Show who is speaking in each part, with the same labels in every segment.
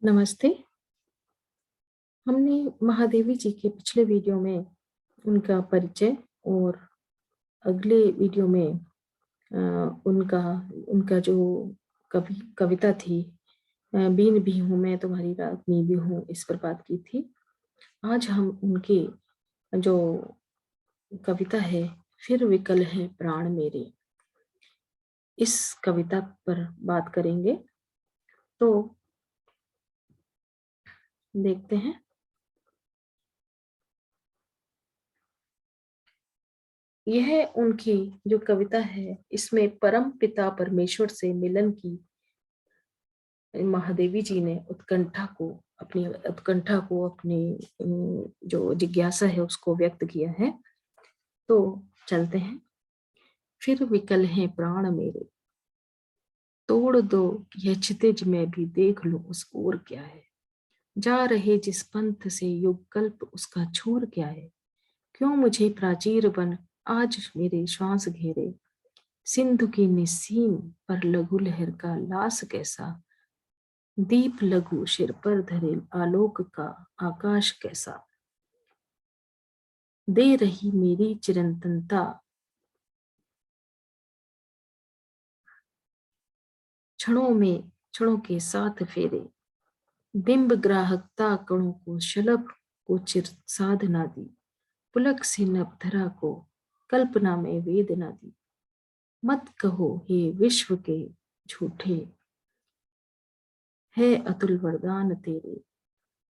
Speaker 1: नमस्ते। हमने महादेवी जी के पिछले वीडियो में उनका परिचय और अगले वीडियो में उनका उनका जो कविता थी, बीन भी हूँ मैं तुम्हारी रागनी भी हूँ, इस पर बात की थी। आज हम उनके जो कविता है, फिर विकल है प्राण मेरे, इस कविता पर बात करेंगे। तो देखते हैं। यह उनकी जो कविता है, इसमें परम पिता परमेश्वर से मिलन की महादेवी जी ने अपनी जो जिज्ञासा है उसको व्यक्त किया है। तो चलते हैं। फिर विकल है प्राण मेरे, तोड़ दो यह क्षितिज में भी देख लो उस ओर क्या है। जा रहे जिस पंथ से युग कल्प उसका छोर क्या है। क्यों मुझे प्राचीर बन आज मेरे श्वास घेरे। सिंधु की निस्सीम पर लघु लहर का लास कैसा। दीप लघु सिर पर धरे आलोक का आकाश कैसा। दे रही मेरी चिरंतनता क्षणों के साथ फेरे। बिंब ग्राहकता कणों को शलभ को चिर साधना दी। पुलक से नभधरा को कल्पना में वेदना दी। मत कहो हे विश्व के झूठे, है अतुल वरदान तेरे।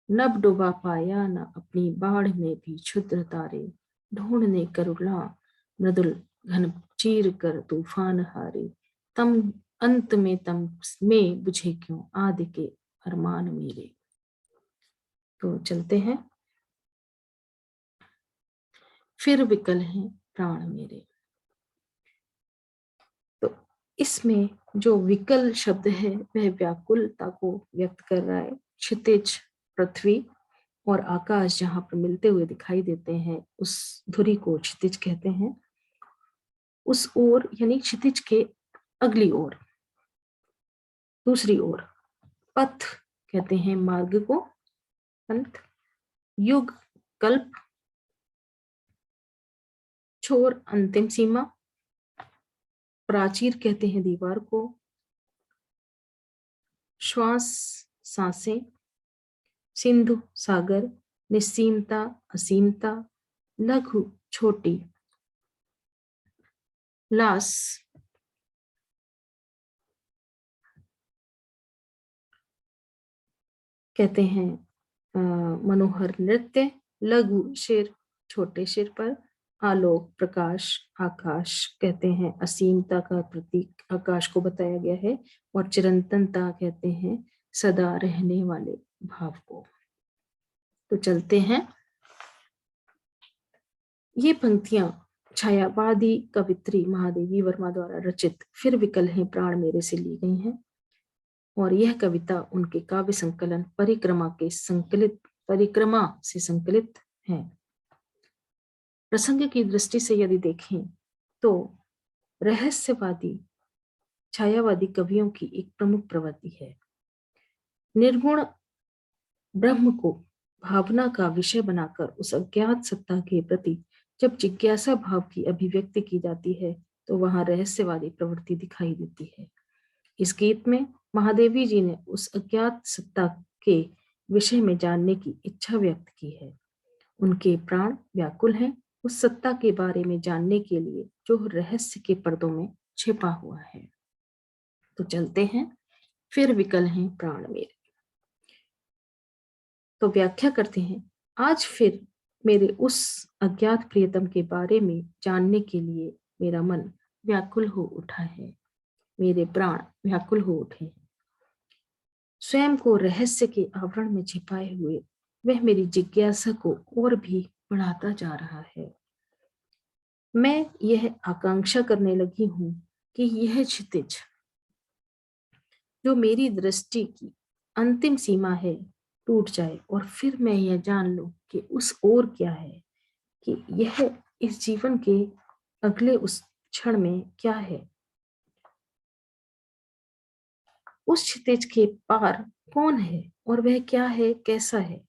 Speaker 1: नभ डुबा पाया न अपनी बाढ़ में भी क्षुद्र तारे। ढूंढने करुणा मृदुल घन चीर कर तूफान हारे। तम अंत में तम में बुझे क्यों आदि के अरमान मेरे। तो चलते हैं। फिर विकल हैं प्राण मेरे। तो इसमें जो विकल शब्द है वह व्याकुलता को व्यक्त कर रहा है। क्षितिज, पृथ्वी और आकाश जहां पर मिलते हुए दिखाई देते हैं, उस धुरी को क्षितिज कहते हैं। उस ओर यानी क्षितिज के अगली ओर, दूसरी ओर पथ कहते हैं मार्ग को, पंथ। युग, कल्प, छोर अंतिम सीमा। प्राचीर कहते हैं दीवार को। श्वास सांसें। सिंधु सागर। निस्सीमता असीमता। लघु छोटी। लास कहते हैं मनोहर नृत्य। लघु सिर, छोटे सिर पर। आलोक प्रकाश, आकाश कहते हैं असीमता का प्रतीक आकाश को बताया गया है। और चिरंतनता कहते हैं सदा रहने वाले भाव को। तो चलते हैं। ये पंक्तियां छायावादी कवित्री महादेवी वर्मा द्वारा रचित फिर विकल हैं प्राण मेरे से ली गई हैं। और यह कविता उनके काव्य संकलन परिक्रमा से संकलित है। प्रसंग की दृष्टि से यदि देखें तो रहस्यवादी छायावादी कवियों की एक प्रमुख प्रवृत्ति है। निर्गुण ब्रह्म को भावना का विषय बनाकर उस अज्ञात सत्ता के प्रति जब जिज्ञासा भाव की अभिव्यक्ति की जाती है तो वहां रहस्यवादी प्रवृत्ति दिखाई देती है। इस गीत में महादेवी जी ने उस अज्ञात सत्ता के विषय में जानने की इच्छा व्यक्त की है। उनके प्राण व्याकुल हैं उस सत्ता के बारे में जानने के लिए जो रहस्य के पर्दों में छिपा हुआ है। तो चलते हैं। फिर विकल हैं प्राण मेरे। तो व्याख्या करते हैं। आज फिर मेरे उस अज्ञात प्रियतम के बारे में जानने के लिए मेरा मन व्याकुल हो उठा है। मेरे प्राण व्याकुल हो उठे हैं। स्वयं को रहस्य के आवरण में छिपाए हुए वह मेरी जिज्ञासा को और भी बढ़ाता जा रहा है। मैं यह आकांक्षा करने लगी हूं कि यह क्षितिज जो मेरी दृष्टि की अंतिम सीमा है टूट जाए और फिर मैं यह जान लूं कि उस ओर क्या है, कि यह इस जीवन के अगले उस क्षण में क्या है। उस क्षितिज के पार कौन है और वह क्या है, कैसा है?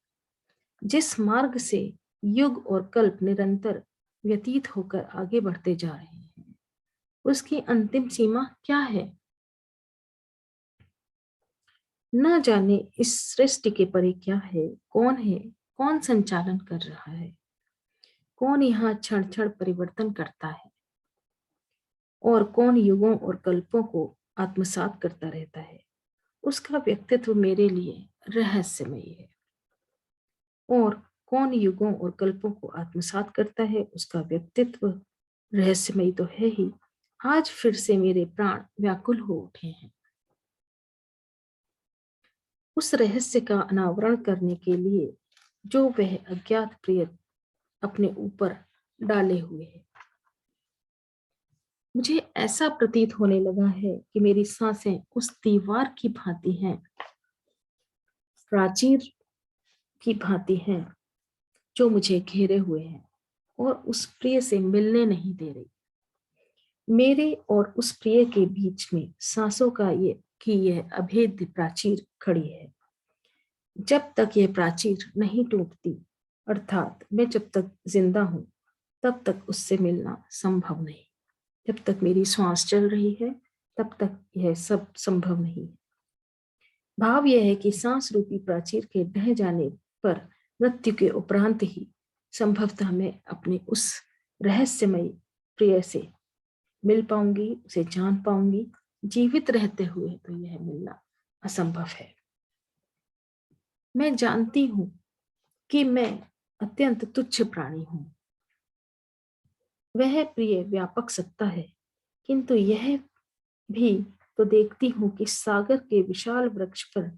Speaker 1: जिस मार्ग से युग और कल्प निरंतर व्यतीत होकर आगे बढ़ते जा रहे हैं, उसकी अंतिम सीमा क्या है? न जाने इस सृष्टि के परे क्या है, कौन संचालन कर रहा है, कौन यहाँ क्षण क्षण परिवर्तन करता है और कौन युगों और कल्पों को आत्मसात करता रहता है। उसका व्यक्तित्व मेरे लिए रहस्यमयी है। और कौन युगों और कल्पों को आत्मसात करता है, उसका व्यक्तित्व रहस्यमयी तो है ही। आज फिर से मेरे प्राण व्याकुल हो उठे हैं उस रहस्य का अनावरण करने के लिए जो वह अज्ञात प्रिय अपने ऊपर डाले हुए है। मुझे ऐसा प्रतीत होने लगा है कि मेरी सांसें उस दीवार की भांति हैं, प्राचीर की भांति हैं, जो मुझे घेरे हुए हैं और उस प्रिय से मिलने नहीं दे रही। मेरे और उस प्रिय के बीच में सांसों का यह अभेद्य प्राचीर खड़ी है। जब तक यह प्राचीर नहीं टूटती, अर्थात मैं जब तक जिंदा हूं, तब तक उससे मिलना संभव नहीं। जब तक मेरी श्वास चल रही है, तब तक यह सब संभव नहीं है। भाव यह है कि सांस रूपी प्राचीर के ढह जाने पर मृत्यु के उपरांत ही संभवतः मैं अपने उस रहस्यमयी प्रिय से मिल पाऊंगी, उसे जान पाऊंगी। जीवित रहते हुए तो यह मिलना असंभव है। मैं जानती हूं कि मैं अत्यंत तुच्छ प्राणी हूं। वह प्रिय व्यापक सत्ता है, किंतु यह भी तो देखती हूं कि सागर के विशाल वृक्ष पर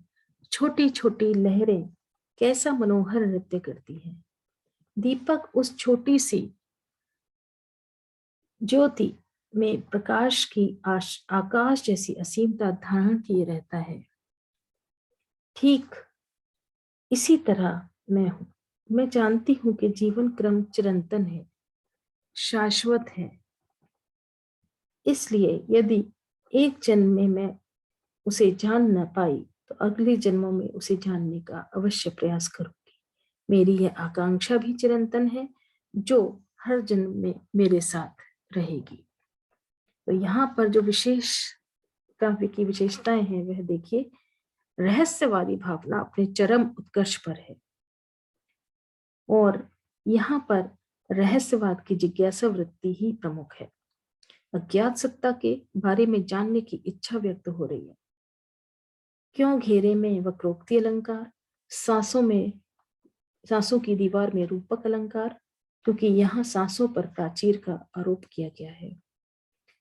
Speaker 1: छोटी छोटी लहरें कैसा मनोहर नृत्य करती हैं। दीपक उस छोटी सी ज्योति में प्रकाश की आकाश जैसी असीमता धारण किए रहता है। ठीक इसी तरह मैं हूं। मैं जानती हूं कि जीवन क्रम चिरंतन है, शाश्वत है। इसलिए यदि एक जन्म में मैं उसे जान न पाई, तो अगले जन्मों में उसे जानने का अवश्य प्रयास करूंगी। मेरी यह आकांक्षा भी चिरंतन है, जो हर जन्म में मेरे साथ रहेगी। तो यहाँ पर जो विशेष काव्य की विशेषताएं हैं, वह देखिए, रहस्यवादी भावना अपने चरम उत्कर्ष पर है और यहाँ पर रहस्यवाद की जिज्ञासा वृत्ति ही प्रमुख है। अज्ञात सत्ता के बारे में जानने की इच्छा व्यक्त हो रही है। क्यों घेरे में वक्रोक्ति अलंकार, सांसों की दीवार में रूपक अलंकार, क्योंकि यहाँ सांसों पर प्राचीर का आरोप किया गया है।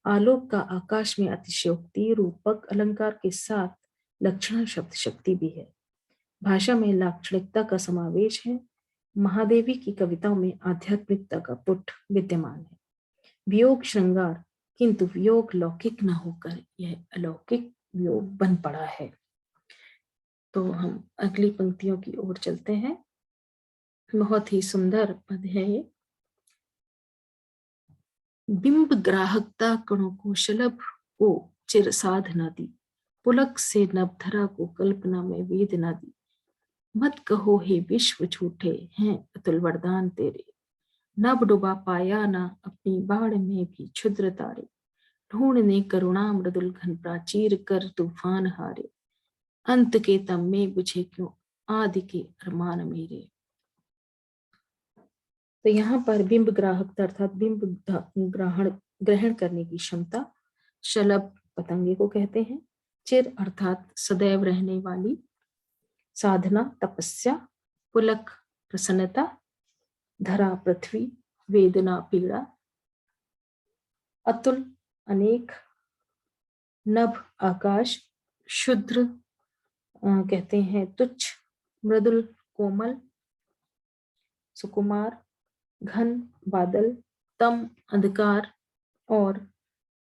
Speaker 1: आलोक का आकाश में अतिशयोक्ति रूपक अलंकार के साथ लक्षण शब्द शक्ति भी है। भाषा में लाक्षणिकता का समावेश है। महादेवी की कविताओं में आध्यात्मिकता का पुट विद्यमान है। वियोग श्रृंगार, किंतु वियोग लौकिक न होकर यह अलौकिक वियोग बन पड़ा है। तो हम अगली पंक्तियों की ओर चलते हैं। बहुत ही सुंदर पद है ये। बिंब ग्राहकता कणों को शलभ को चिर साधना दी, पुलक से नभधरा को कल्पना में वेदना दी। मत कहो हे विश्व झूठे हैं अतुल वरदान तेरे, नभ डुबा पाया ना अपनी बाढ़ में भी क्षुद्र तारे। ढूंढने करुणा मृदुल घन प्राचीर कर तूफान हारे, अंत के तम में बुझे क्यों आदि के अरमान मेरे। तो यहाँ पर बिंब ग्राहकता अर्थात बिंब ग्रहण करने की क्षमता, शलभ पतंगे को कहते हैं, चिर अर्थात सदैव रहने वाली, साधना तपस्या, पुलक प्रसन्नता, धरा पृथ्वी वेदना पीड़ा, अतुल अनेक, नभ आकाश, शुद्र कहते हैं तुच्छ, मृदुल कोमल सुकुमार, घन बादल, तम अंधकार और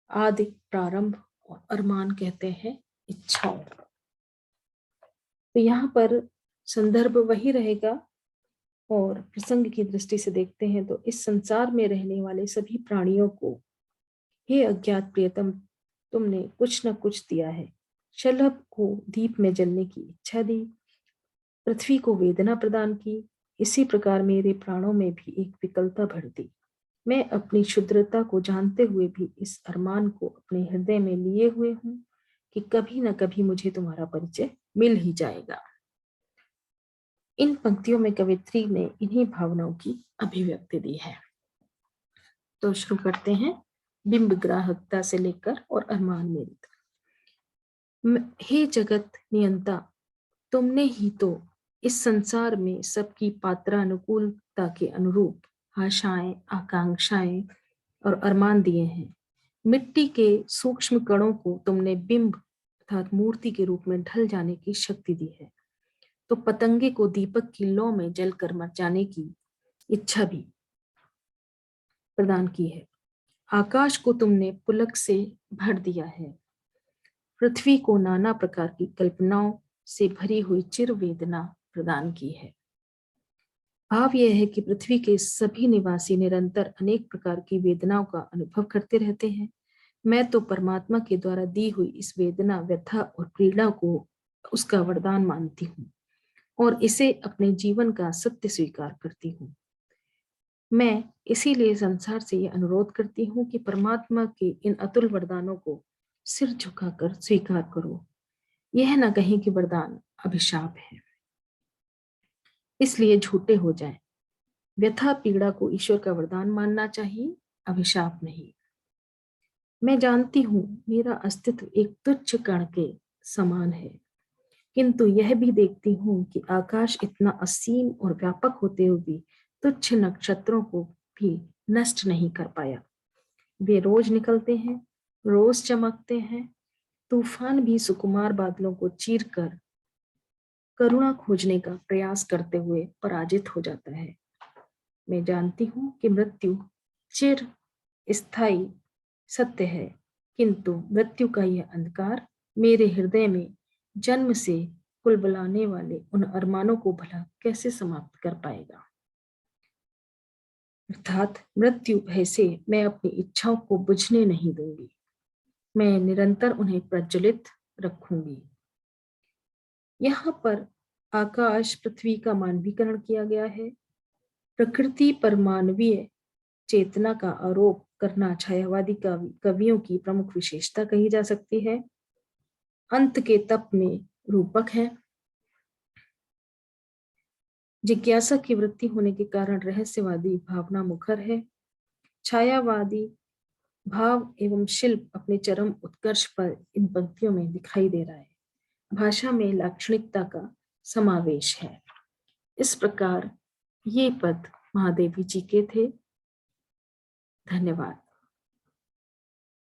Speaker 1: आदि प्रारंभ, और अरमान कहते हैं इच्छाओं। तो यहाँ पर संदर्भ वही रहेगा और प्रसंग की दृष्टि से देखते हैं तो इस संसार में रहने वाले सभी प्राणियों को हे अज्ञात प्रियतम, तुमने कुछ न कुछ दिया है। शलभ को दीप में जलने की इच्छा दी, पृथ्वी को वेदना प्रदान की। इसी प्रकार मेरे प्राणों में भी एक विकलता भर दी। मैं अपनी क्षुद्रता को जानते हुए भी इस अरमान को अपने हृदय में लिए हुए हूं कि कभी न कभी मुझे तुम्हारा परिचय मिल ही जाएगा। इन पंक्तियों में कवित्री ने इन्हीं भावनाओं की अभिव्यक्ति दी है। तो शुरू करते हैं बिंब ग्राहकता से लेकर और अरमान मेरी तक। हे जगत नियंता, तुमने ही तो इस संसार में सबकी पात्रानुकूलता के अनुरूप आशाएं, आकांक्षाएं और अरमान दिए हैं। मिट्टी के सूक्ष्म कणों को तुमने बिंब अर्थात मूर्ति के रूप में ढल जाने की शक्ति दी है, तो पतंगे को दीपक की लौ में जलकर मर जाने की इच्छा भी प्रदान की है। आकाश को तुमने पुलक से भर दिया है, पृथ्वी को नाना प्रकार की कल्पनाओं से भरी हुई चिर वेदना प्रदान की है। भाव यह है कि पृथ्वी के सभी निवासी निरंतर अनेक प्रकार की वेदनाओं का अनुभव करते रहते हैं। मैं तो परमात्मा के द्वारा दी हुई इस वेदना, व्यथा और पीड़ा को उसका वरदान मानती हूँ और इसे अपने जीवन का सत्य स्वीकार करती हूँ। मैं इसीलिए संसार से यह अनुरोध करती हूँ कि परमात्मा के इन अतुल वरदानों को सिर झुकाकर स्वीकार करो। यह न कहें कि वरदान अभिशाप है, इसलिए झूठे हो जाएं। व्यथा पीड़ा को ईश्वर का वरदान मानना चाहिए, अभिशाप नहीं। मैं जानती हूँ मेरा अस्तित्व एक तुच्छ कण के समान है, किंतु यह भी देखती हूँ कि आकाश इतना असीम और व्यापक होते हुए भी तुच्छ नक्षत्रों को भी नष्ट नहीं कर पाया। वे रोज निकलते हैं, रोज चमकते हैं। तूफान भी सुकुमार बादलों को चीरकर करुणा खोजने का प्रयास करते हुए पराजित हो जाता है। मैं जानती हूँ कि मृत्यु चिर स्थायी सत्य है, किंतु मृत्यु का यह अंधकार मेरे हृदय में जन्म से कुलबुलाने वाले उन अरमानों को भला कैसे समाप्त कर पाएगा। अर्थात मृत्यु भय से मैं अपनी इच्छाओं को बुझने नहीं दूंगी, मैं निरंतर उन्हें प्रज्वलित रखूंगी। यहाँ पर आकाश पृथ्वी का मानवीकरण किया गया है। प्रकृति पर मानवीय चेतना का आरोप करना छायावादी कवियों की प्रमुख विशेषता कही जा सकती है। अंत के तप में रूपक है। जिज्ञासा की वृत्ति होने के कारण रहस्यवादी भावना मुखर है। छायावादी भाव एवं शिल्प अपने चरम उत्कर्ष पर इन पंक्तियों में दिखाई दे रहा है। भाषा में लाक्षणिकता का समावेश है। इस प्रकार ये पद महादेवी जी के थे। धन्यवाद।